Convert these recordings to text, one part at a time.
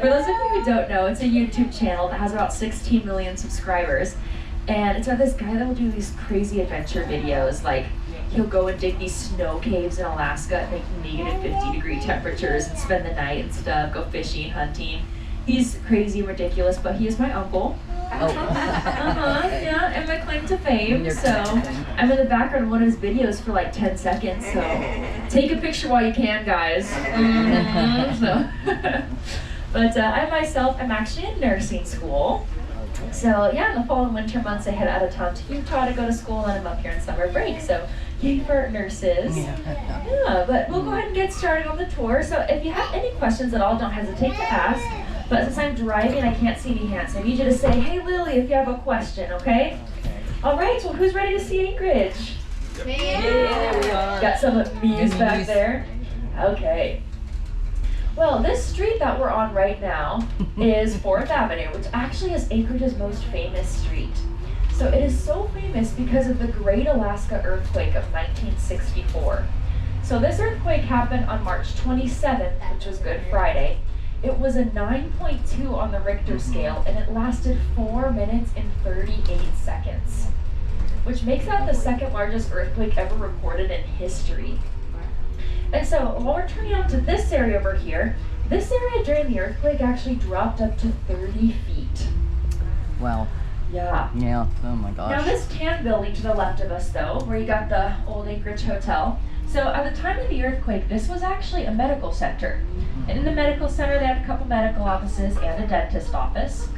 For those of you who don't know, it's a YouTube channel that has about 16 million subscribers. And it's about this guy that will do these crazy adventure videos. Like, he'll go and dig these snow caves in Alaska at like -50-degree temperatures and spend the night and stuff, go fishing, hunting. He's crazy and ridiculous, but he is my uncle. Yeah, and my claim to fame. So I'm in the background of one of his videos for like 10 seconds. So take a picture while you can, guys. But I myself am actually in nursing school. So yeah, in the fall and winter months I head out of town to Utah to go to school, and I'm up here in summer break. So yay for nurses. Yeah, but we'll go ahead and get started on the tour. So if you have any questions at all, don't hesitate to ask. But since I'm driving, I can't see any hands. So I need you to say, hey Lily, if you have a question, okay? All right, so who's ready to see Anchorage? Yeah. Got some me's back there. Okay. Well, this street that we're on right now is 4th Avenue, which actually is Anchorage's most famous street. So it is so famous because of the Great Alaska Earthquake of 1964. So this earthquake happened on March 27th, which was Good Friday. It was a 9.2 on the Richter scale, and it lasted 4 minutes and 38 seconds, which makes that the second largest earthquake ever recorded in history. And so while we're turning on to this area over here, this area during the earthquake actually dropped up to 30 feet. Wow. Yeah. Yeah, oh my gosh. Now this tan building to the left of us though, where you got the old Anchorage Hotel, so at the time of the earthquake, this was actually a medical center. And in the medical center, they had a couple medical offices and a dentist office.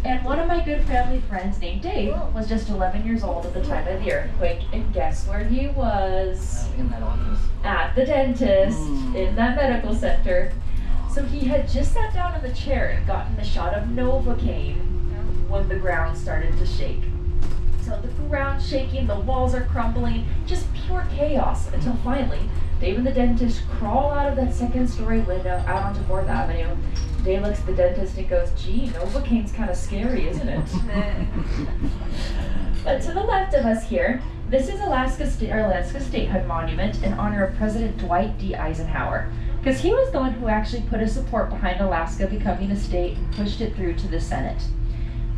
And one of my good family friends named Dave was just 11 years old at the time of the earthquake, and guess where he was? In that office. At the dentist, in that medical center. So he had just sat down in the chair and gotten a shot of Novocaine when the ground started to shake. So the ground shaking, the walls are crumbling, just pure chaos, until finally, Dave and the dentist crawl out of that second-story window out onto 4th Avenue. Dave looks at the dentist and goes, gee, Novocaine's kind of scary, isn't it? But to the left of us here, this is Alaska Statehood Monument in honor of President Dwight D. Eisenhower, because he was the one who actually put his support behind Alaska becoming a state and pushed it through to the Senate.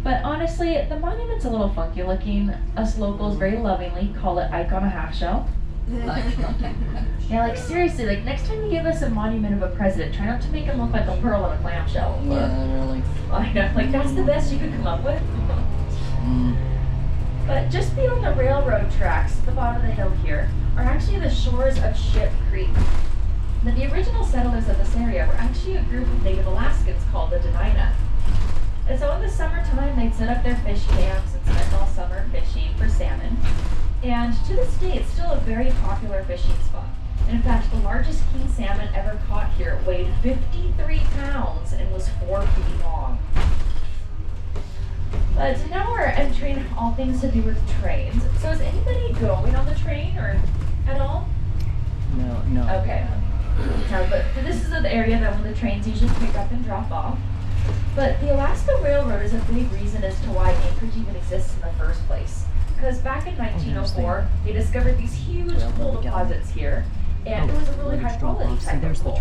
But honestly, the monument's a little funky looking. Us locals very lovingly call it Ike on a half shell. Yeah, like seriously, like next time you give us a monument of a president, try not to make him look like a pearl on a clamshell. Yeah, really. I know, like that's the best you could come up with. But just beyond the railroad tracks at the bottom of the hill here are actually the shores of Ship Creek. Now, the original settlers of this area were actually a group of Native Alaskans called the Dena'ina. And so in the summertime, they'd set up their fish camps and spend all summer fishing for salmon. And to this day, it's still a very popular fishing spot. And in fact, the largest king salmon ever caught here weighed 53 pounds and was 4 feet long. But now we're entering all things to do with trains. So is anybody going on the train or at all? No. Okay. No, but this is the area that when the trains usually pick up and drop off. But the Alaska Railroad is a big reason as to why Anchorage even exists in the first place. Because back in 1904, they discovered these huge coal deposits here, and it was a really high quality type of coal.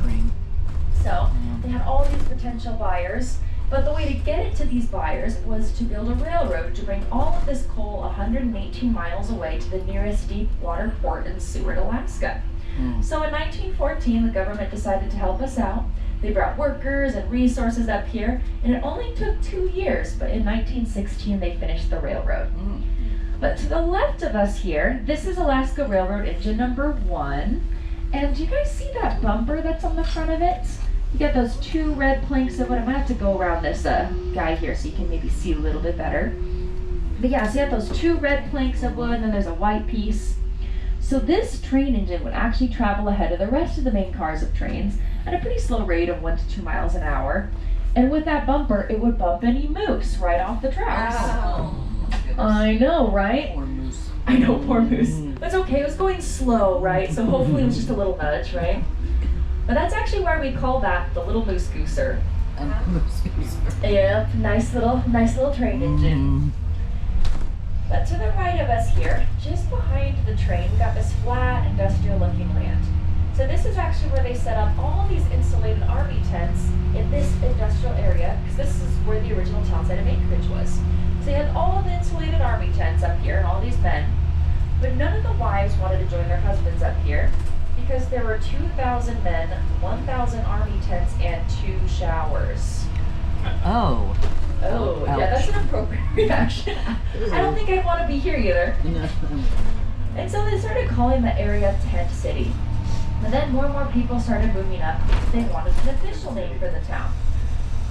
So they had all these potential buyers, but the way to get it to these buyers was to build a railroad to bring all of this coal 118 miles away to the nearest deep water port in Seward, Alaska. So in 1914, the government decided to help us out. They brought workers and resources up here, and it only took 2 years, but in 1916 they finished the railroad. But to the left of us here, this is Alaska Railroad engine number 1. And do you guys see that bumper that's on the front of it? You got those 2 red planks of wood. I'm gonna have to go around this guy here so you can maybe see a little bit better. But yeah, so you have those 2 red planks of wood, and then there's a white piece. So this train engine would actually travel ahead of the rest of the main cars of trains at a pretty slow rate of 1 to 2 miles an hour. And with that bumper, it would bump any moose right off the tracks. Wow. I know, right? Poor moose. I know, poor moose. That's okay, it was going slow, right? So hopefully it was just a little nudge, right? But that's actually why we call that the little moose gooser. Moose gooser. Yeah, nice little train engine. But to the right of us here, just behind the train, we got this flat industrial looking land. So this is actually where they set up all these insulated army tents in this industrial area the original town site of Anchorage was. So they had all the insulated army tents up here and all these men, but none of the wives wanted to join their husbands up here because there were 2,000 men, 1,000 army tents, and 2 showers. Oh. Oh, Ouch. yeah, that's an appropriate reaction. I don't think I'd want to be here either. And so they started calling the area Tent City. And then more and more people started moving up because they wanted an official name for the town.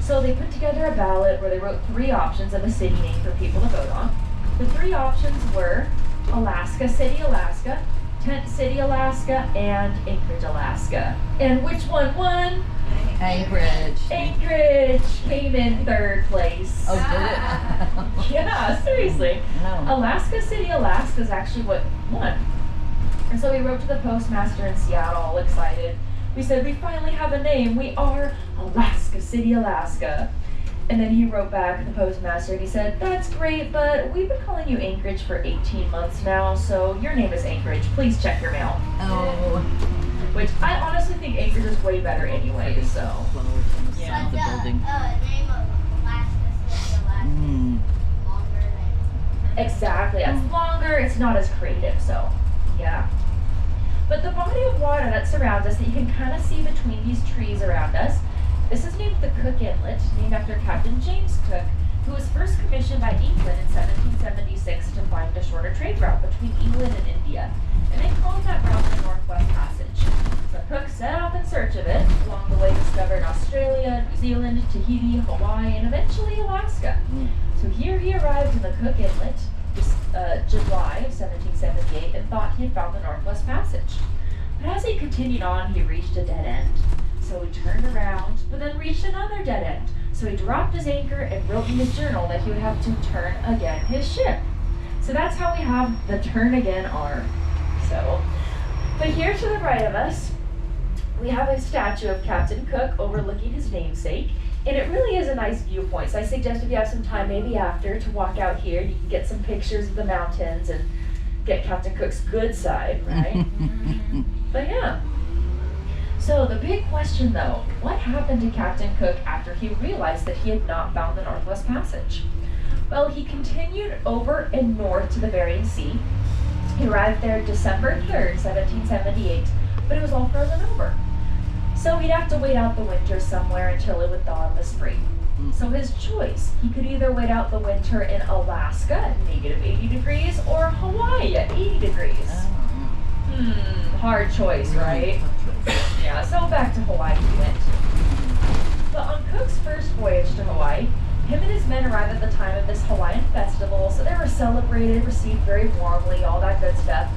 So they put together a ballot where they wrote 3 options of a city name for people to vote on. The 3 options were Alaska City, Alaska, Tent City, Alaska, and Anchorage, Alaska. And which one won? Anchorage. Anchorage came in 3rd place. Oh, did it? Yeah, seriously. No. Alaska City, Alaska is actually what won. And so we wrote to the postmaster in Seattle, all excited. We said, we finally have a name. We are Alaska City, Alaska. And then he wrote back, the postmaster, and he said, that's great, but we've been calling you Anchorage for 18 months now, so your name is Anchorage. Please check your mail. Oh. Which I honestly think Anchorage is way better anyway, so. Yeah. The building. Name of Alaska City, Alaska Mm. longer than. Exactly. It's longer, it's not as creative, so yeah. But the body of water that surrounds us that you can kind of see between these trees around us, this is named the Cook Inlet, named after Captain James Cook, who was first commissioned by England in 1776 to find a shorter trade route between England and India. And they called that route the Northwest Passage. So Cook set off in search of it, along the way discovered Australia, New Zealand, Tahiti, Hawaii, and eventually Alaska. Mm. So here he arrived in the Cook Inlet, July of 1778, and thought he had found the Northwest Passage. But as he continued on, he reached a dead end. So he turned around, but then reached another dead end. So he dropped his anchor and wrote in his journal that he would have to turn again his ship. So that's how we have the turn again arm. So, but here to the right of us, we have a statue of Captain Cook overlooking his namesake. And it really is a nice viewpoint. So I suggest if you have some time, maybe after, to walk out here. You can get some pictures of the mountains and get Captain Cook's good side, right? But yeah. So the big question though, what happened to Captain Cook after he realized that he had not found the Northwest Passage? Well, he continued over and north to the Bering Sea. He arrived there December 3rd, 1778, but it was all frozen over. So he'd have to wait out the winter somewhere until it would thaw in the spring. So his choice, he could either wait out the winter in Alaska at -80 degrees or Hawaii at 80 degrees. Hard choice, right? Yeah, so back to Hawaii he went. But on Cook's first voyage to Hawaii, him and his men arrived at the time of this Hawaiian festival, so they were celebrated, received very warmly, all that good stuff.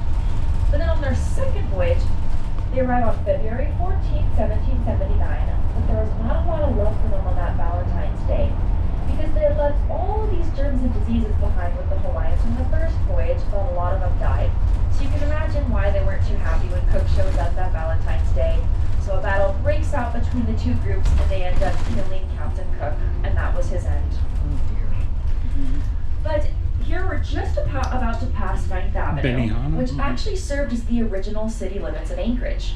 But then on their second voyage, they arrived on February 14th, 1779, but there was not a lot of love for them on that Valentine's Day, because they had left all of these germs and diseases behind with the Hawaiians from the first voyage, but a lot of them died. So you can imagine why they weren't too happy when Cook shows up that Valentine's Day. So a battle breaks out between the two groups, and they end up killing Captain Cook, and that was his end. Oh dear. But here we're just about to pass 9th Avenue, Benihana? which actually served as the original city limits of Anchorage.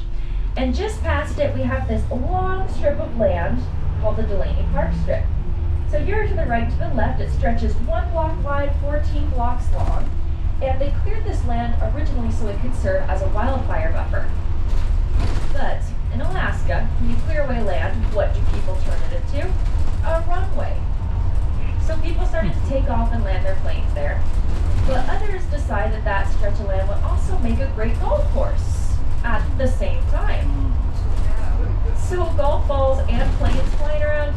And just past it, we have this long strip of land called the Delaney Park Strip. So here to the right, to the left, it stretches 1 block wide, 14 blocks long. And they cleared this land originally so it could serve as a wildfire buffer. But in Alaska, when you clear away land, what do people turn it into? A runway. So people started to take off and land their planes there. But others decided that stretch of land would also make a great golf course at the same time. So golf balls and planes flying around,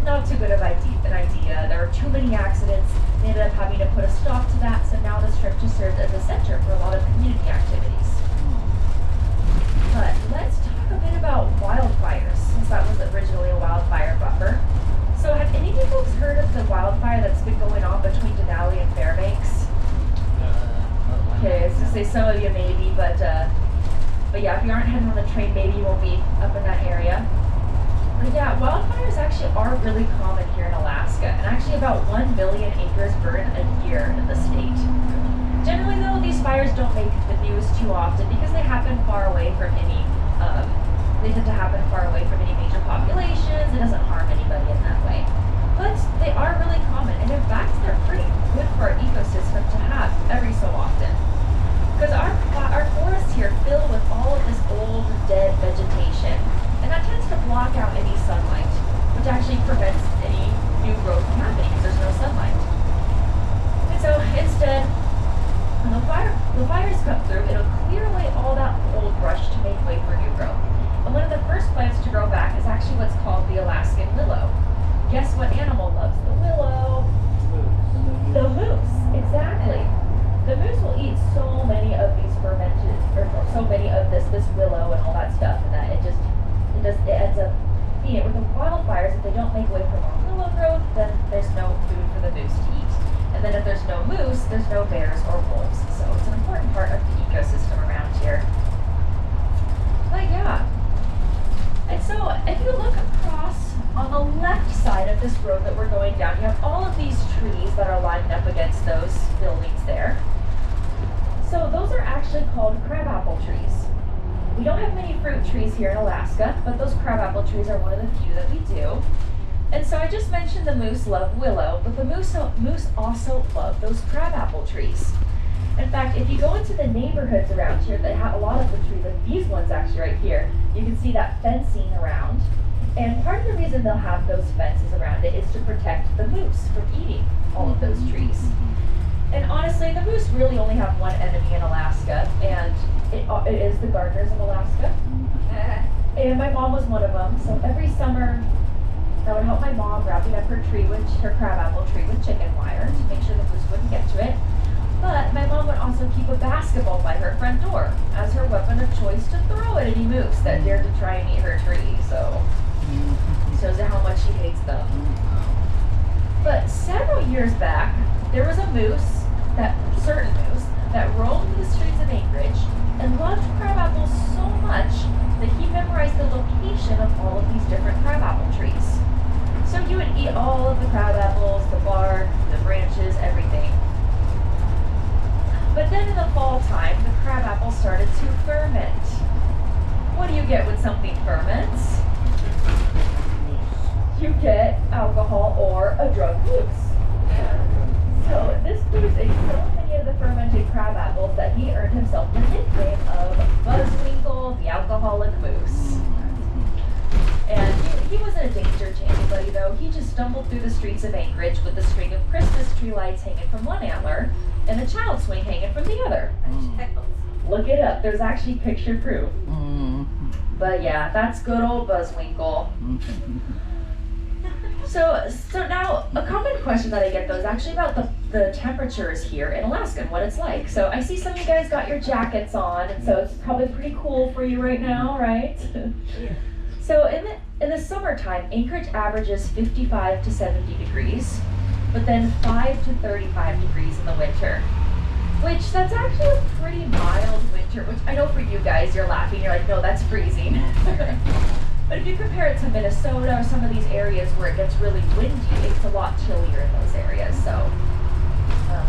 not too good of an idea. There were too many accidents. They ended up having to put a stop to that, so now the strip just served as a center for a lot of community activities. But let's talk a bit about wildfires, since that was originally a wildfire buffer. So have any of you folks heard of the wildfire that's been going on between Denali and Fairbanks? Okay, I was gonna say some of you maybe, but yeah, if you aren't heading on the train, maybe you won't be up in that area. But yeah, wildfires actually are really common here in Alaska, and actually about 1 billion acres burn a year in the state. Generally though, these fires don't make the news too often because they happen far away from any, they tend to happen far away from any major populations. It doesn't harm anybody in that way. guess what animal loves the willow? The moose, exactly. The moose will eat so many of these fermented, or so many of this willow and all that stuff, and that it ends up being it with the wildfires. If they don't make way for more willow growth, then there's no food for the moose to eat. And then if there's no moose, there's no bears or wolves. So it's an important part of the ecosystem around here. But yeah. And so if you look across on the left side of this road that we're going down, you have all of these trees that are lined up against those buildings there. So those are actually called crabapple trees. We don't have many fruit trees here in Alaska, but those crabapple trees are one of the few that we do. And so I just mentioned the moose love willow, but the moose also love those crabapple trees. In fact, if you go into the neighborhoods around here that have a lot of the trees, like these ones actually right here, you can see that fencing around. And part of the reason they'll have those fences around it is to protect the moose from eating all of those trees. And honestly, the moose really only have one enemy in Alaska, and it is the gardeners of Alaska. And my mom was one of them, so every summer I would help my mom wrapping up her crabapple tree with chicken wire to make sure the moose wouldn't get to it. But my mom would also keep a basketball by her front door as her weapon of choice to throw at any moose that dared to try and eat her tree. So it shows you how much she hates them. But several years back, there was a certain moose that roamed the streets of Anchorage and loved crabapples so much that he memorized the location of all of these different crabapple trees. So he would eat all of the crabapples, the bark, the branches, everything. But then in the fall time, the crabapple started to ferment. What do you get when something ferments? You get alcohol or a drug moose. So this moose ate so many of the fermented crabapples that he earned himself the nickname of Buzzwinkle, the alcoholic moose. And he wasn't a danger to anybody though. He just stumbled through the streets of Anchorage with a string of Christmas tree lights hanging from one antler and a child swing hanging from the other. Look it up. There's actually picture proof. But yeah, that's good old Buzzwinkle. So now a common question that I get though is actually about the temperatures here in Alaska and what it's like. So I see some of you guys got your jackets on, and so it's probably pretty cool for you right now, right? Yeah. So in the summertime, Anchorage averages 55 to 70 degrees, but then 5 to 35 degrees in the winter. Which that's actually a pretty mild winter, which I know for you guys, you're laughing, you're like, no, that's freezing. But if you compare it to Minnesota or some of these areas where it gets really windy, it's a lot chillier in those areas. So,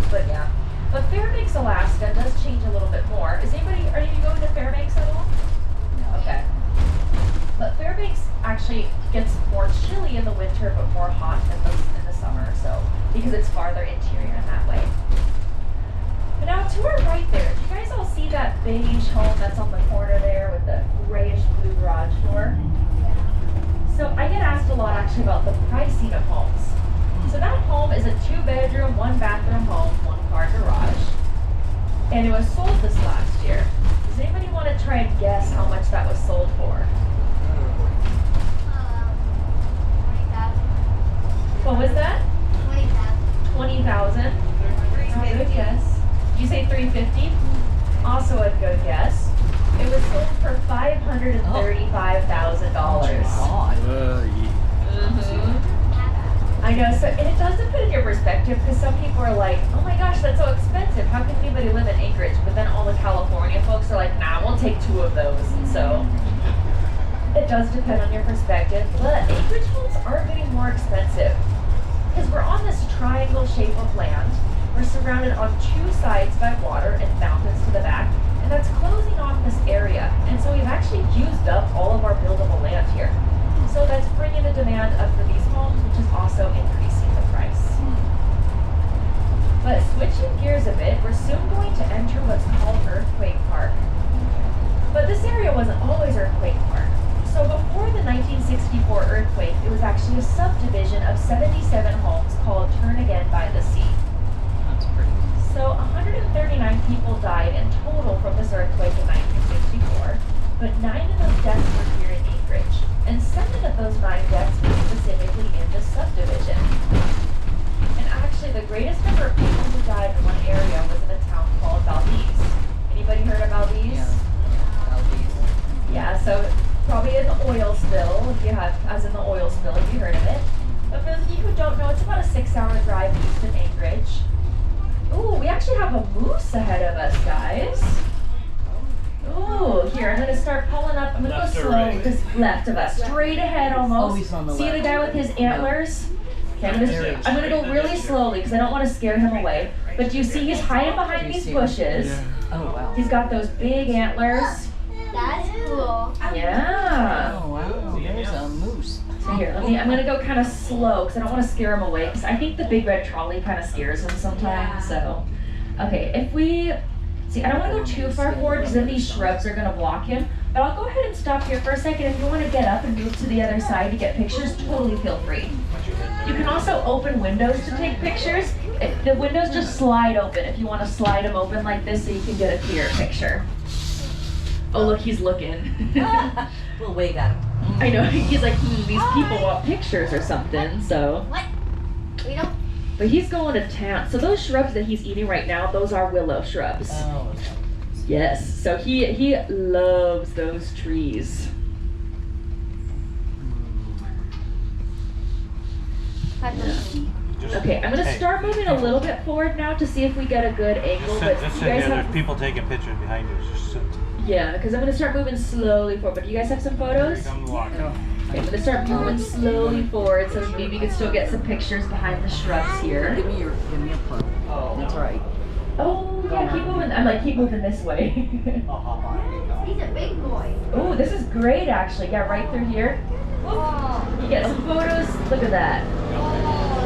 but yeah. But Fairbanks, Alaska does change a little bit more. Are you going to Fairbanks at all? No. Okay. But Fairbanks actually gets more chilly in the winter, but more hot in the summer. So, because it's farther interior in that way. But now to our right there, do you guys all see that beige home that's on the corner there with the grayish blue garage door? So I get asked a lot actually about the pricing of homes. So that home is a 2-bedroom, 1-bathroom home, 1-car garage. And it was sold this last year. Does anybody want to try and guess how much that was sold for? 20,000. What was that? 20,000. 20,000? Good guess. Did you say 350? Also a good guess. It was sold for $535,000. I know, so, and it does put it in your perspective, because some people are like, oh my gosh, that's so expensive. How can anybody live in Anchorage? But then all the California folks are like, nah, we'll take 2 of those. And so it does depend on your perspective. But Anchorage homes are getting more expensive because we're on this triangle shape of land. We're surrounded on 2 sides by water and mountains to the back, and that's closing off this area. And so we've actually used up all of our buildable land here. So that's bringing the demand up for these homes, which is also increasing the price. But switching gears a bit, we're soon going to enter what's called Earthquake Park. But this area wasn't always Earthquake Park. So before the 1964 earthquake, it was actually a subdivision of 77 homes called Turn Again by the Sea. That's pretty. So 139 people died in total from this earthquake in 1964, but 9 of those deaths were here in Anchorage. And 7 of those 9 deaths were specifically in this subdivision. have a moose ahead of us, guys. Oh, here, I'm gonna start pulling up. I'm gonna Left go or slow, right? just left of us, straight ahead almost. Oh, he's on the See left. the guy with his antlers? Okay, I'm gonna go really slowly because I don't want to scare him away. But do you see he's hiding behind these bushes? Oh, wow. He's got those big antlers. That's cool. Yeah. Oh, wow. There's a moose. So here, I'm gonna go kind of slow because I don't want to scare him away because I think the big red trolley kind of scares him sometimes. So, okay, if we see, I don't want to go too far forward because then these shrubs are gonna block him. But I'll go ahead and stop here for a second. If you want to get up and move to the other side to get pictures, totally feel free. You can also open windows to take pictures. The windows just slide open if you want to slide them open like this so you can get a clear picture. Oh, look, he's looking. We'll wave at him. I know, he's like, these people want pictures or something, so. What? We don't. But he's going to town. So those shrubs that he's eating right now, those are willow shrubs. Oh, Yes, so he loves those trees. Okay, I'm gonna start moving a little bit forward now to see if we get a good angle. But Just you sit guys here. have, There's people taking pictures behind you. Just sit. yeah, because I'm gonna start moving slowly forward. But do you guys have some Here photos? come the walk. Okay, I'm gonna start moving slowly forward so maybe you can still get some pictures behind the shrubs here. Give me a pro. Oh, that's right. Oh, yeah, keep moving. I'm like, keep moving this way. He's a big boy. Oh, this is great actually. Yeah, right through here. Oh, You get some photos. Look at that.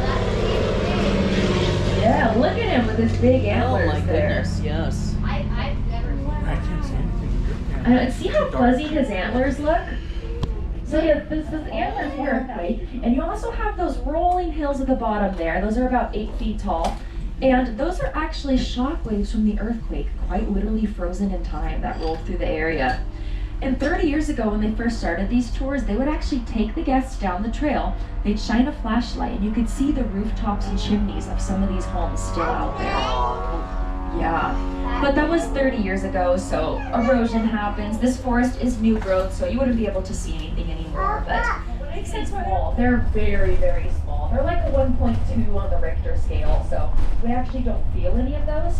that's Yeah, look at him with his big Oh, antlers my there. goodness, yes. I've never seen I that. can't see anything. And see how fuzzy his antlers look? So yeah, this antlers here, right? And you also have those rolling hills at the bottom there. Those are about 8 feet tall. And those are actually shock waves from the earthquake, quite literally frozen in time, that rolled through the area. And 30 years ago when they first started these tours, they would actually take the guests down the trail, they'd shine a flashlight, and you could see the rooftops and chimneys of some of these homes still out there. Yeah, but that was 30 years ago, so erosion happens. This forest is new growth, so you wouldn't be able to see anything anymore, but it's small. They're very, very small. They're like a 1.2 on the Richter scale, so we actually don't feel any of those.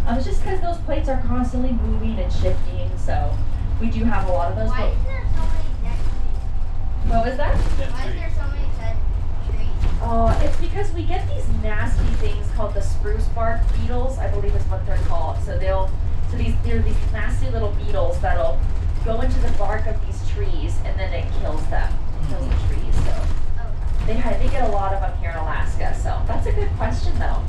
It's just because those plates are constantly moving and shifting, so we do have a lot of those. Why is there so many dead trees? What was that? Why is there so many dead trees? It's because we get these nasty things called the spruce bark beetles, I believe is what they're called. So they're these nasty little beetles that'll go into the bark of these trees and then it kills them, kills the trees. So they get a lot of them here in Alaska. So that's a good question though.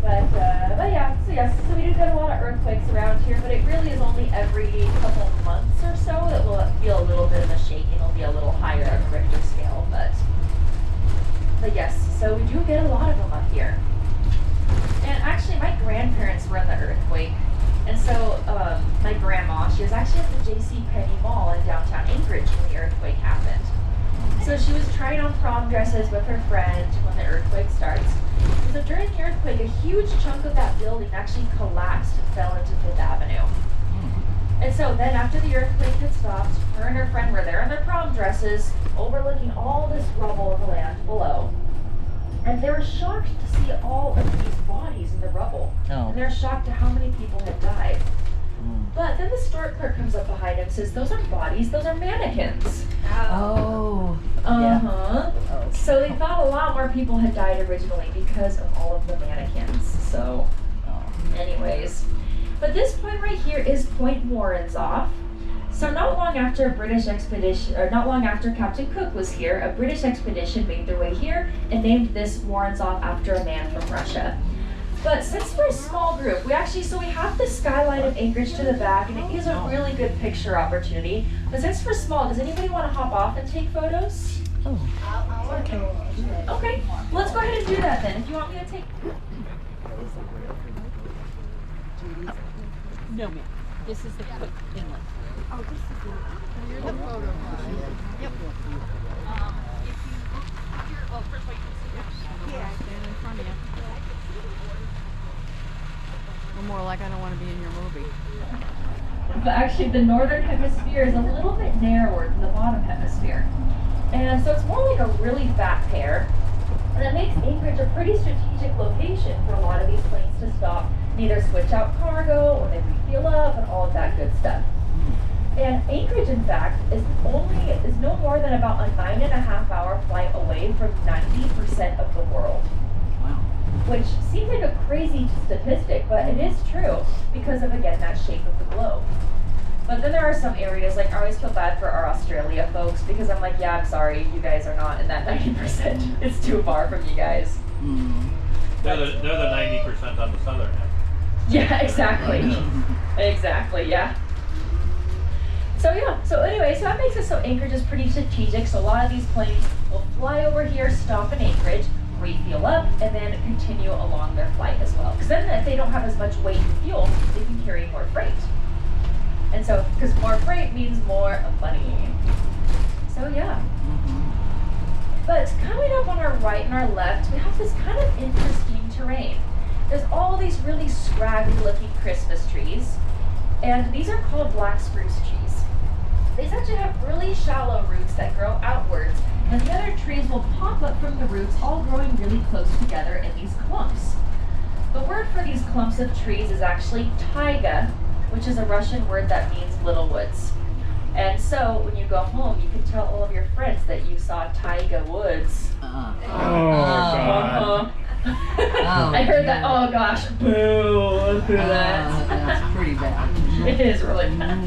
But yeah, so we do get a lot of earthquakes around here, but it really is only every couple of months or so that we'll feel a little bit of a shaking. It'll be a little higher on the Richter scale, but yes, so we do get a lot of them up here. And actually, my grandparents were in the earthquake, and so my grandma, she was actually at the J.C. Penney Mall in downtown Anchorage when the earthquake happened. So she was trying on prom dresses with her friend when the earthquake starts. So during the earthquake, a huge chunk of that building actually collapsed and fell into Fifth Avenue. And so then after the earthquake had stopped, her and her friend were there in their prom dresses, overlooking all this rubble of the land below. And they were shocked to see all of these bodies in the rubble. Oh. And they're shocked to how many people had died. But then the store clerk comes up behind him and says, those aren't bodies, those are mannequins. Oh. Uh-huh. Oh. So they thought a lot more people had died originally because of all of the mannequins. So, anyways. But this point right here is Point Warrenzoff. So not long after Captain Cook was here, a British expedition made their way here and named this Warrenzoff after a man from Russia. But since we're a small group, we have the skyline of Anchorage to the back, and it is a really good picture opportunity. But since we're small, does anybody want to hop off and take photos? Oh. I want to go. Okay, well, let's go ahead and do that then. If you want me to take... No, ma'am. This is the quick inlet. Oh, this is the, you're the photo. Yep. Yeah, stand in front of you. Or more like I don't want to be in your movie. But actually, the northern hemisphere is a little bit narrower than the bottom hemisphere. And so it's more like a really fat pear. And it makes Anchorage a pretty strategic location for a lot of these planes to stop and either switch out cargo or they refuel up and all of that good stuff. And Anchorage, in fact, is no more than about a 9.5-hour flight away from 90% of the world. Wow. Which seems like a crazy statistic, but it is true because of, again, that shape of the globe. But then there are some areas, like I always feel bad for our Australia folks because I'm like, yeah, I'm sorry, you guys are not in that 90%. It's too far from you guys. They're the 90% on the southern half. Yeah, exactly. Exactly, yeah. So yeah, so anyway, so that makes it so Anchorage is pretty strategic. So a lot of these planes will fly over here, stop in Anchorage, refuel up, and then continue along their flight as well. Because then if they don't have as much weight and fuel, they can carry more freight. And so, because more freight means more money. So yeah. But coming up on our right and our left, we have this kind of interesting terrain. There's all these really scraggly looking Christmas trees. And these are called black spruce trees. These actually have really shallow roots that grow outwards, and the other trees will pop up from the roots, all growing really close together in these clumps. The word for these clumps of trees is actually taiga, which is a Russian word that means little woods. And so when you go home, you can tell all of your friends that you saw taiga woods. God. I heard that. Oh gosh, boo! Boo that. That's pretty bad. It is really bad.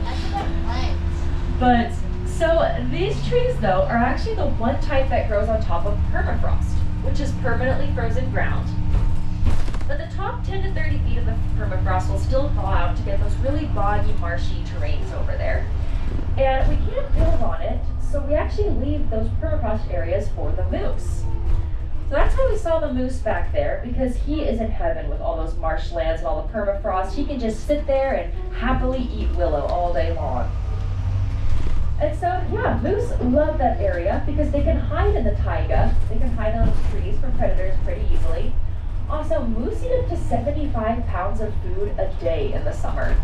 That's about plants. But so these trees though are actually the one type that grows on top of permafrost, which is permanently frozen ground. But the top 10 to 30 feet of the permafrost will still thaw out to get those really boggy, marshy terrains over there. And we can't build on it, so we actually leave those permafrost areas for the moose. So that's why we saw the moose back there, because he is in heaven with all those marshlands and all the permafrost. He can just sit there and happily eat willow all day long. And so, yeah, moose love that area because they can hide in the taiga. They can hide in those trees from predators pretty easily. Also, moose eat up to 75 pounds of food a day in the summer.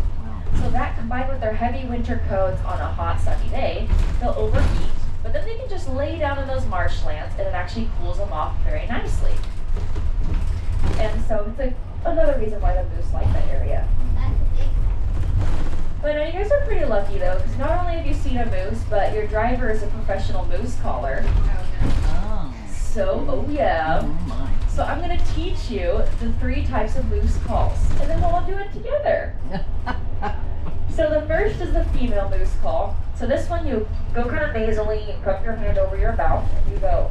So that combined with their heavy winter coats on a hot sunny day, they'll overheat. But then they can just lay down in those marshlands and it actually cools them off very nicely. And so it's like another reason why the moose like that area. That's a big But you guys are pretty lucky though, because not only have you seen a moose, but your driver is a professional moose caller. Oh. So, oh yeah. Oh my. So I'm gonna teach you the 3 types of moose calls, and then we'll all do it together. So the first is the female moose call. So this one you go kind of nasally and cup your hand over your mouth and you go.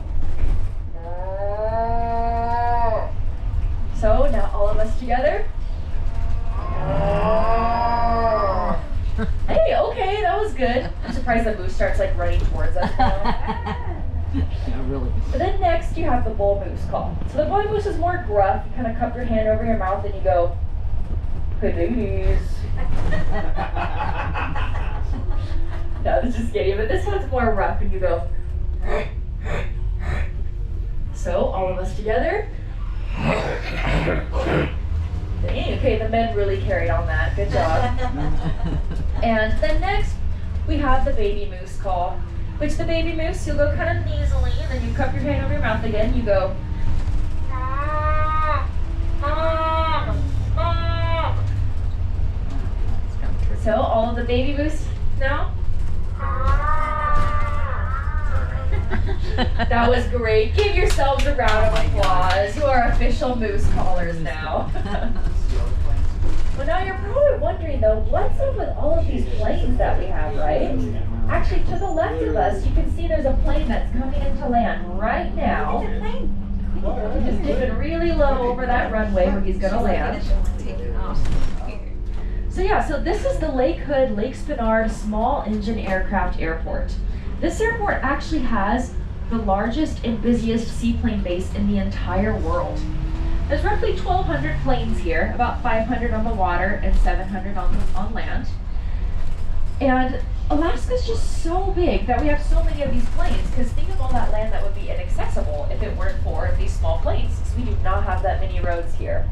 So now all of us together. Hey, okay, that was good. I'm surprised the moose starts like running towards us now. Yeah, really. But then next you have the bull moose call. So the bull moose is more gruff. You kind of cup your hand over your mouth and you go, hey ladies. No, this is kidding, but this one's more rough and you go. So all of us together. Dang, okay, the men really carried on that. Good job. And then next we have the baby moose call. Which the baby moose, you'll go kind of nasally, and then you cup your hand over your mouth again, you go. So all of the baby moose now. That was great. Give yourselves a round of applause. You are official moose callers now. Well, now you're probably wondering though, what's up with all of these planes that we have, right? Actually, to the left of us, you can see there's a plane that's coming into land right now. He's just dipping really low over that runway where he's gonna land. So yeah, so this is the Lake Hood, Lake Spinard Small Engine Aircraft Airport. This airport actually has the largest and busiest seaplane base in the entire world. There's roughly 1,200 planes here, about 500 on the water and 700 on land. And Alaska's just so big that we have so many of these planes, because think of all that land that would be inaccessible if it weren't for these small planes, because we do not have that many roads here.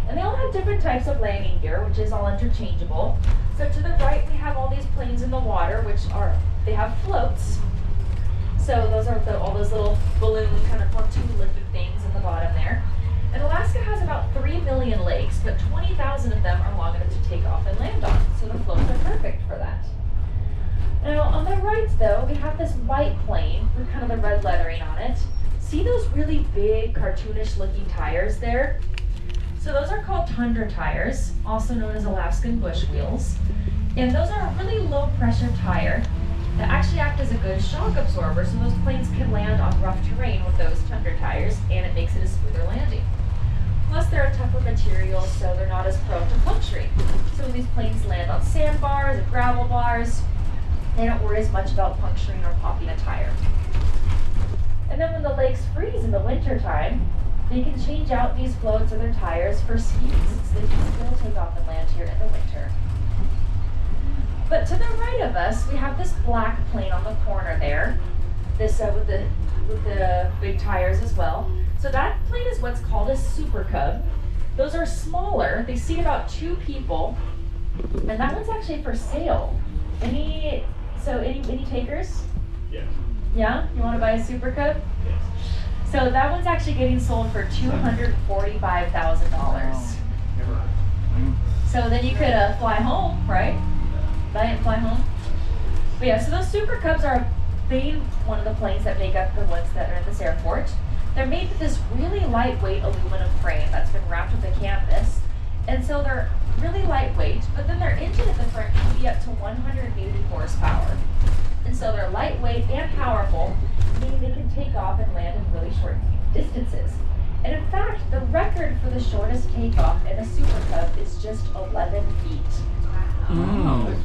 And they all have different types of landing gear, which is all interchangeable. So to the right, we have all these planes in the water, which they have floats. So those are all those little balloon kind of pontoon lifted things in the bottom there. And Alaska has about 3 million lakes, but 20,000 of them are long enough to take off and land on. So the floats are perfect for that. Now on the right though, we have this white plane with kind of the red lettering on it. See those really big cartoonish looking tires there? So those are called tundra tires, also known as Alaskan bush wheels. And those are a really low pressure tire that actually act as a good shock absorber, so those planes can land on rough terrain with those tundra tires, and it makes it a smoother landing. Plus they're a tougher material, so they're not as prone to puncturing. So when these planes land on sandbars and gravel bars, they don't worry as much about puncturing or popping a tire. And then when the lakes freeze in the winter time, they can change out these floats or their tires for skis, so they can still take off and land here in the winter. But to the right of us, we have this black plane on the corner there, this with the big tires as well. So that plane is what's called a Super Cub. Those are smaller. They seat about 2 people, and that one's actually for sale. Any takers? Yes. Yeah, you want to buy a Super Cub? Yes. So that one's actually getting sold for $245,000. Never heard. So then you could fly home, right? Buy it and fly home. But yeah, so those Super Cubs are one of the planes that make up the ones that are in this airport. They're made with this really lightweight aluminum frame that's been wrapped with a canvas. And so they're really lightweight, but then their engine at the front can be up to 180 horsepower. And so they're lightweight and powerful, meaning they can take off and land in really short distances. And in fact, the record for the shortest takeoff in a Super Cub is just 11 feet. Mm.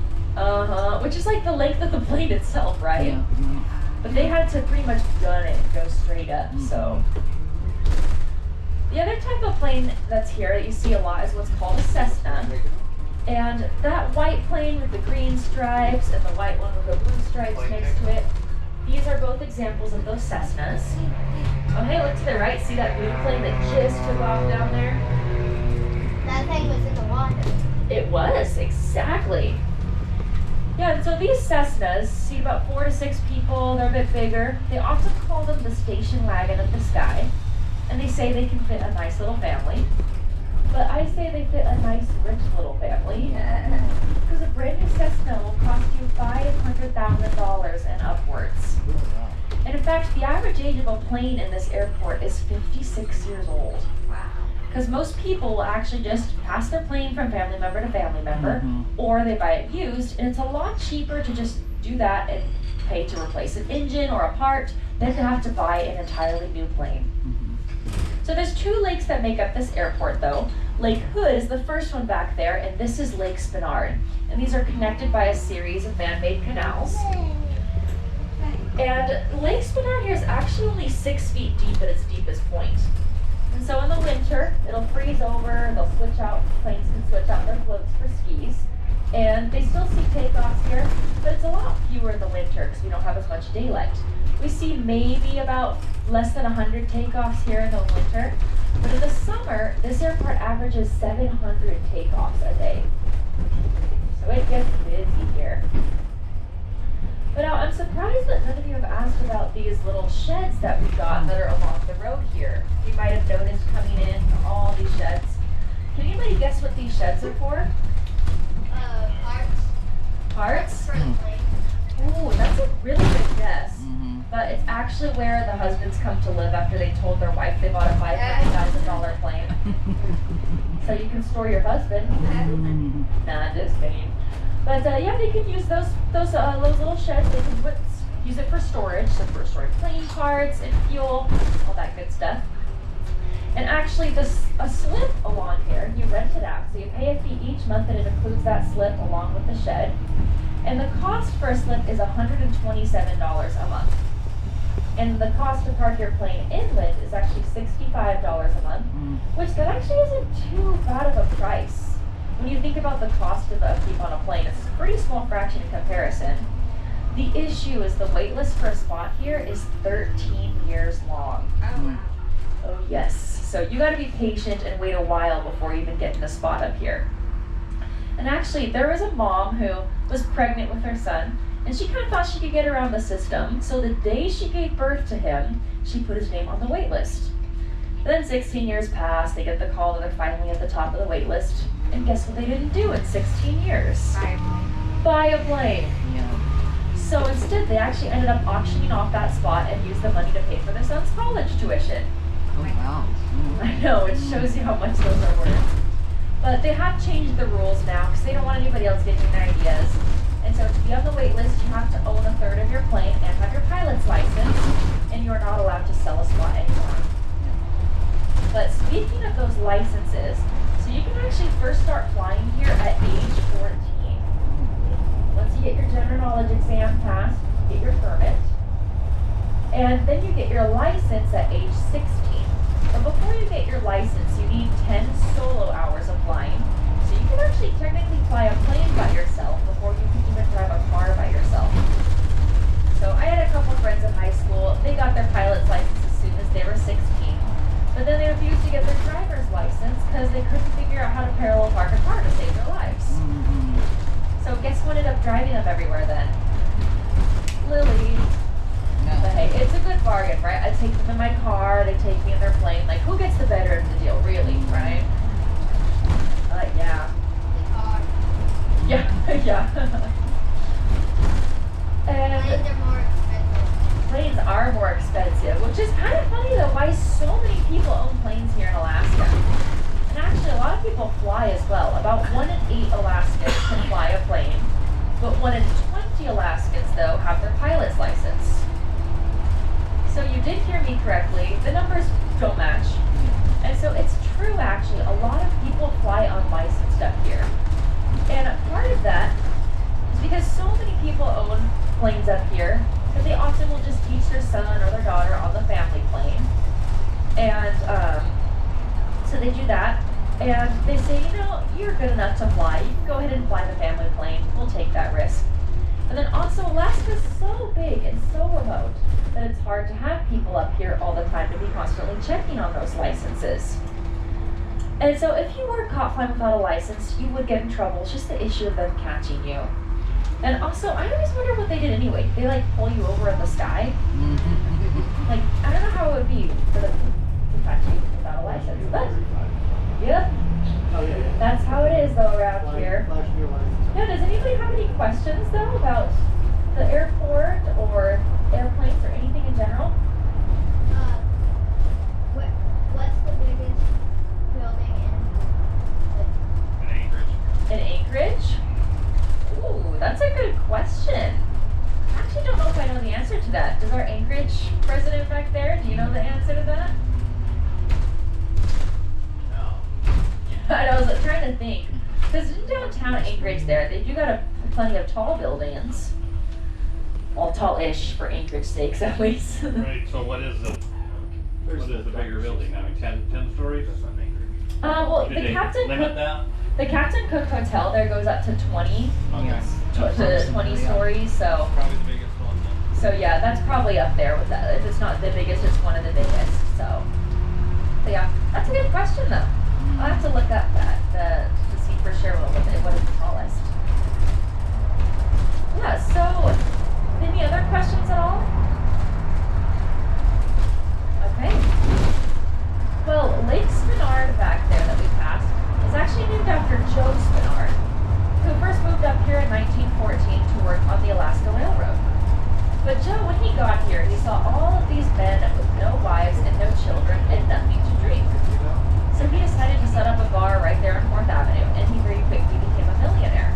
Which is like the length of the plane itself, right? Yeah. But they had to pretty much gun it and go straight up, so. The other type of plane that's here that you see a lot is what's called a Cessna. And that white plane with the green stripes and the white one with the blue stripes next to it, these are both examples of those Cessnas. Oh hey, look to the right, see that blue plane that just took off down there? That thing was in the water. It was, exactly. Yeah, and so these Cessnas seat about 4 to 6 people. They're a bit bigger. They often call them the station wagon of the sky. And they say they can fit a nice little family. But I say they fit a nice, rich little family. Because a brand new Cessna will cost you $500,000 and upwards. And in fact, the average age of a plane in this airport is 56 years old. Because most people will actually just pass their plane from family member to family member, or they buy it used, and it's a lot cheaper to just do that and pay to replace an engine or a part than to have to buy an entirely new plane. So there's 2 lakes that make up this airport though. Lake Hood is the first one back there, and this is Lake Spinard. And these are connected by a series of man-made canals. And Lake Spinard here is actually only 6 feet deep at its deepest point. And so in the winter, it'll freeze over, they'll switch out, planes can switch out their floats for skis. And they still see takeoffs here, but it's a lot fewer in the winter because we don't have as much daylight. We see maybe about less than 100 takeoffs here in the winter. But in the summer, this airport averages 700 takeoffs a day. So it gets busy here. But now I'm surprised that none of you have asked about these little sheds that we've got that are along the road here. You might have noticed coming in all these sheds. Can anybody guess what these sheds are for? Parts. Parts? For the plane. Ooh, that's a really good guess. But it's actually where the husbands come to live after they told their wife they bought a $500,000 plane. So you can store your husband. Nah, just kidding. But yeah, they can use those little sheds. They can use it for storage, so for storing plane parts and fuel, all that good stuff. And actually, a slip along here, you rent it out. So you pay a fee each month, and it includes that slip along with the shed. And the cost for a slip is $127 a month. And the cost to park your plane inland is actually $65 a month, which that actually isn't too bad of a price. When you think about the cost of upkeep on a plane, it's a pretty small fraction in comparison. The issue is the wait list for a spot here is 13 years long. Oh, wow. Oh yes, so you gotta be patient and wait a while before even getting a spot up here. And actually, there was a mom who was pregnant with her son, And she kind of thought she could get around the system, so the day she gave birth to him, she put his name on the wait list. And then 16 years passed, they get the call that they're finally at the top of the wait list. And guess what they didn't do in 16 years? Buy a plane. Yeah. So instead, they actually ended up auctioning off that spot and used the money to pay for their son's college tuition. Oh, wow. I know, it shows you how much those are worth. But they have changed the rules now because they don't want anybody else getting ideas. And so to be on the wait list, you have to own a third of your plane and have your pilot's license, and you're not allowed to sell a spot anymore. But speaking of those licenses, so you can actually first start flying here at age 14. Once you get your general knowledge exam passed, you get your permit. And then you get your license at age 16. But before you get your license, you need 10 solo hours of flying. So you can actually technically fly a plane by yourself before you can even drive a car by yourself. So I had a couple friends in high school. They got their pilot's license as soon as they were 16. But then they refused to get their driver's license because they couldn't figure out how to parallel park a car to save their lives. So guess who ended up driving them everywhere then? Lily. But hey, it's a good bargain, right? I take them in my car, they take me in their plane. Like, who gets the better of the deal, really, right? Yeah. Yeah, yeah. And planes are more expensive, which is kind of funny though, why so many people own planes here in Alaska. And actually, a lot of people fly as well. About 1 in 8 Alaskans can fly a plane, but 1 in 20 Alaskans, though, have their pilot's license. So you did hear me correctly. The numbers don't match. And so it's true, actually. A lot of people fly unlicensed up here. And part of that is because so many people own planes up here that they often will just teach their son or their daughter on the family plane. And so they do that. And they say, you know, you're good enough to fly. You can go ahead and fly the family plane. We'll take that risk. And then also, Alaska's so big and so remote that it's hard to have people up here all the time to be constantly checking on those licenses. And so if you were caught flying without a license, you would get in trouble. It's just the issue of them catching you. And also, I always wonder what they did anyway. They like pull you over in the sky? Like, I don't know how it would be for them to catch you without a license, but yep. That's how it is though around here. Yeah, does anybody have any questions though about the airport or airplanes or anything in general? What's the biggest building In Anchorage. In Anchorage? Ooh, that's a good question. I actually don't know if I know the answer to that. Does our Anchorage president back there, do you know the answer to that? No. I was trying to think. Because in downtown Anchorage there, they do got plenty of tall buildings. Well, tall-ish for Anchorage sakes at least. Right, so what is the bigger building? I mean, 10 stories? Well, Did the they Captain limit Cook, that? the Captain Cook Hotel there goes up to 20, Okay. to 20 stories, so. Probably the biggest one then. So yeah, that's probably up there with that. If it's not the biggest, it's one of the biggest. So, but yeah, that's a good question though. I'll have to look up that to see for sure what is the tallest. Yeah. So, any other questions at all? Okay. Well, Lake Spinard back there that we passed is actually named after Joe Spinard, who first moved up here in 1914 to work on the Alaska Railroad. But Joe, when he got here, he saw all of these men with no wives and no children and nothing to drink. So he decided to set up a bar right there on 4th Avenue, and he very quickly became a millionaire.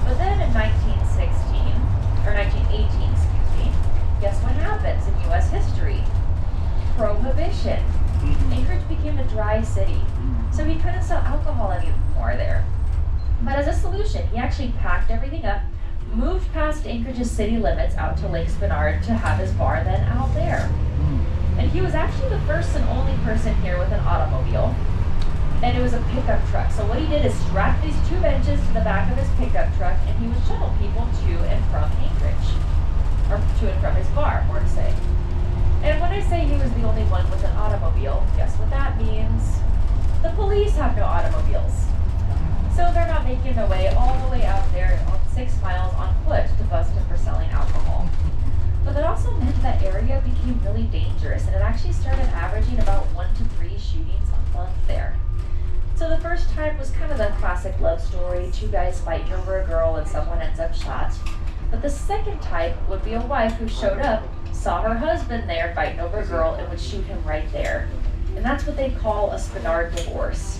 But then in 1918, guess what happens in U.S. history? Prohibition. Anchorage became a dry city, so he couldn't sell alcohol anymore there. But as a solution, he actually packed everything up, moved past Anchorage's city limits out to Lake Spinard to have his bar then out there. And he was actually the first and only person here with an automobile. And it was a pickup truck. So what he did is strap these 2 benches to the back of his pickup truck, and he would shuttle people to and from Anchorage. Or to and from his bar, more to say. And when I say he was the only one with an automobile, guess what that means? The police have no automobiles. So they're not making their way all the way out there on 6 miles on foot to bust him for selling alcohol. But that also meant that area became really dangerous, and it actually started averaging about 1 to 3 shootings a month there. So the first time was kind of the classic love story, 2 guys fighting over a girl and someone ends up shot. But the second type would be a wife who showed up, saw her husband there fighting over a girl, and would shoot him right there. And that's what they call a Spinard divorce.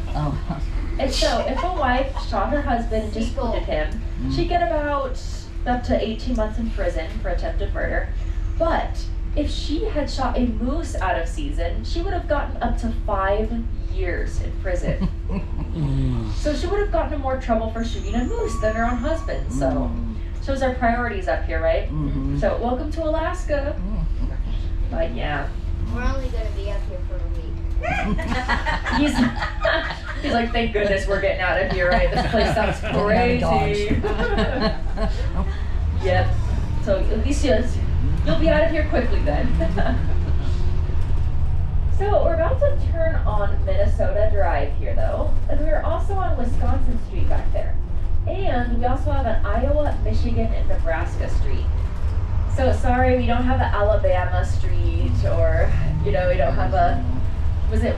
Oh. And so if a wife shot her husband and disputed him, she'd get about up to 18 months in prison for attempted murder. But if she had shot a moose out of season, she would have gotten up to 5 years in prison. So she would have gotten in more trouble for shooting a moose than her own husband. So shows our priorities up here, right? So welcome to Alaska. But yeah. We're only going to be up here for a week. He's like, thank goodness we're getting out of here, right? This place sounds crazy. Yep. So at least you'll be out of here quickly then. So we're about to turn on Minnesota Drive here though, and we're also on Wisconsin Street back there. And we also have an Iowa, Michigan, and Nebraska Street. So sorry, we don't have an Alabama Street, or, we don't have a,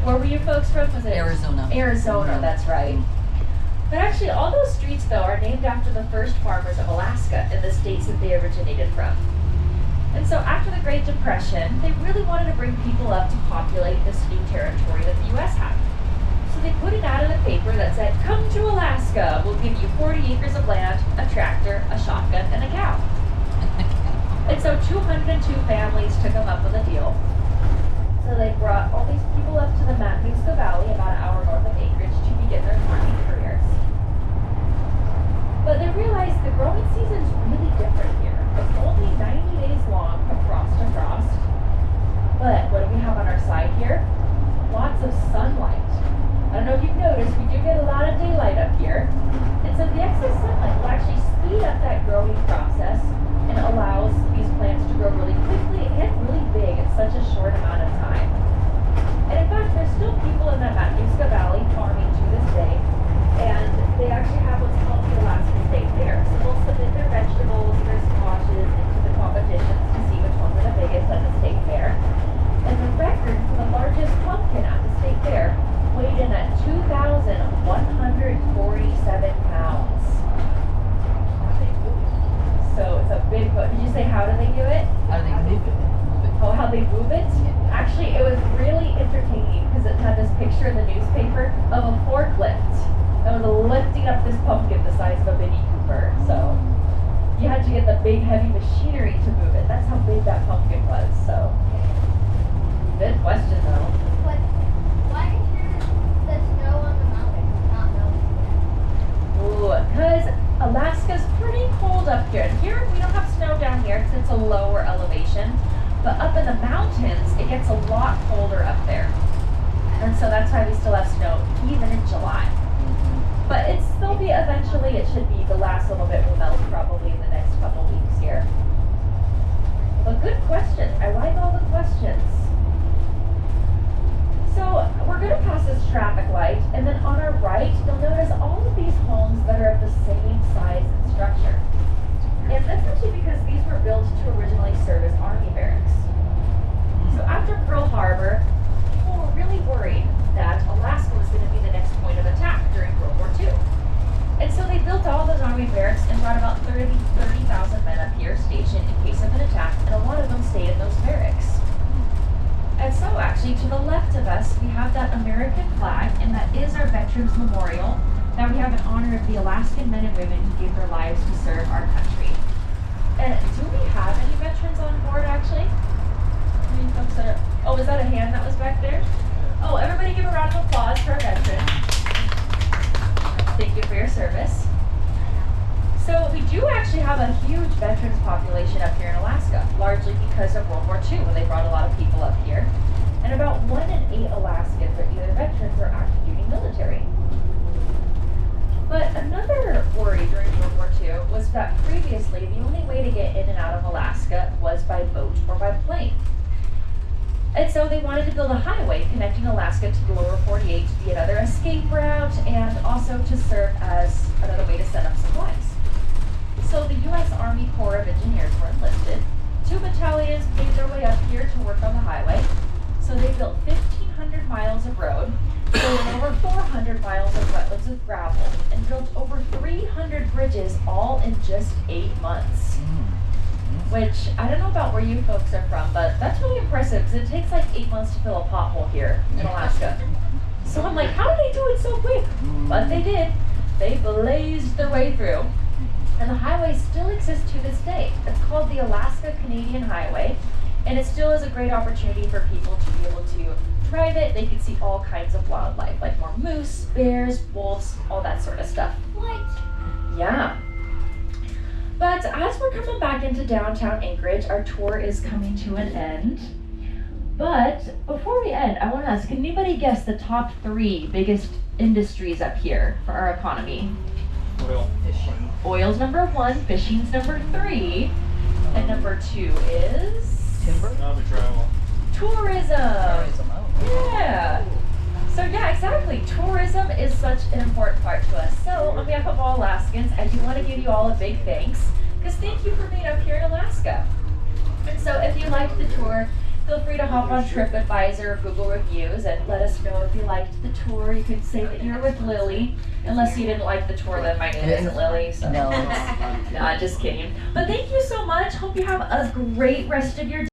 where were you folks from? Was it Arizona. Arizona, that's right. But actually, all those streets, though, are named after the first farmers of Alaska and the states that they originated from. And so after the Great Depression, they really wanted to bring people up to populate this new territory that the U.S. had. So they put an ad in the paper that said, "Come to Alaska, we'll give you 40 acres of land, a tractor, a shotgun, and a cow." And so 202 families took them up with a deal. So they brought all these people up to the Matanuska Valley, about an hour north of Anchorage, to begin their farming careers. But they realized the growing season's really different here. It's only 90 days long from frost to frost. But what do we have on our side here? Lots of sunlight. I don't know if you've noticed, we do get a lot of daylight up here. And so the excess sunlight will actually speed up that growing process and allows these plants to grow really quickly and really big in such a short amount of time. And in fact, there's still people in that Matanuska Valley farming to this day, and they actually have what's called the Alaska State Fair. So they'll submit their vegetables, their squashes into the competitions to see which ones are the biggest at the state fair. And the record for the largest pumpkin at the state fair weighed in at 2,147 pounds. So it's a big boat. Did you say how do they do it? How do they move it? Oh, how they move it? Actually, it was really entertaining because it had this picture in the newspaper of a forklift that was lifting up this pumpkin the size of a Mini Cooper. So you had to get the big heavy machinery to move it. That's how big that pumpkin was. So good question though. But why is the snow on the mountain not melting yet? Ooh, because Alaska's pretty cold up here. And here, we don't have snow down here because it's a lower elevation. But up in the mountains, it gets a lot colder up there. And so that's why we still have snow, even in July. But it's still be, eventually it should be, the last little bit will melt probably in the next couple weeks here. But good question. I like all the questions. So we're going to pass this traffic light, and then on our right, you'll notice all of these homes that are of the same size and structure. And that's actually because these were built to originally serve as army barracks. So after Pearl Harbor, people were really worried that Alaska was going to be the next point of attack during World War II. And so they built all those army barracks and brought about 30,000 men up here stationed in case of an attack, and a lot of them stayed in those barracks. And so actually to the left of us, we have that American flag, and that is our Veterans Memorial that we have in honor of the Alaskan men and women who gave their lives to serve our country. And do we have any veterans on board actually? Any folks that are, oh, was that a hand that was back there? Oh, everybody give a round of applause for our veterans. Thank you for your service. So we do actually have a huge veterans population up here in Alaska, largely because of World War II when they brought a lot of people up here. And about 1 in 8 Alaskans are either veterans or active duty military. But another worry during World War II was that previously the only way to get in and out of Alaska was by boat or by plane. And so they wanted to build a highway connecting Alaska to the lower 48 to be another escape route and also to serve as another way to send up supplies. So the U.S. Army Corps of Engineers were enlisted. 2 battalions made their way up here to work on the highway. So they built 1,500 miles of road, built over 400 miles of wetlands with gravel, and built over 300 bridges all in just 8 months. Which, I don't know about where you folks are from, but that's really impressive because it takes like 8 months to fill a pothole here in Alaska. So I'm like, how did they do it so quick? But they did. They blazed their way through. And the highway still exists to this day. It's called the Alaska-Canadian Highway, and it still is a great opportunity for people to be able to drive it. They can see all kinds of wildlife, like more moose, bears, wolves, all that sort of stuff. What? Yeah. But as we're coming back into downtown Anchorage, our tour is coming to an end. But before we end, I want to ask, can anybody guess the top 3 biggest industries up here for our economy? Oil. Fishing. Oil's number 1, fishing's number 3, and number 2 is Timber. Travel. tourism. Tourism. Oh. Yeah. So yeah, exactly. Tourism is such an important part to us. So on behalf of all Alaskans, I do want to give you all a big thanks, because thank you for being up here in Alaska. And so if you liked the tour, feel free to hop on TripAdvisor or Google reviews and let us know if you liked the tour. You could say that you're with Lily. Unless you didn't like the tour, then my name isn't Lily. So. No. Nah, just kidding. But thank you so much. Hope you have a great rest of your day.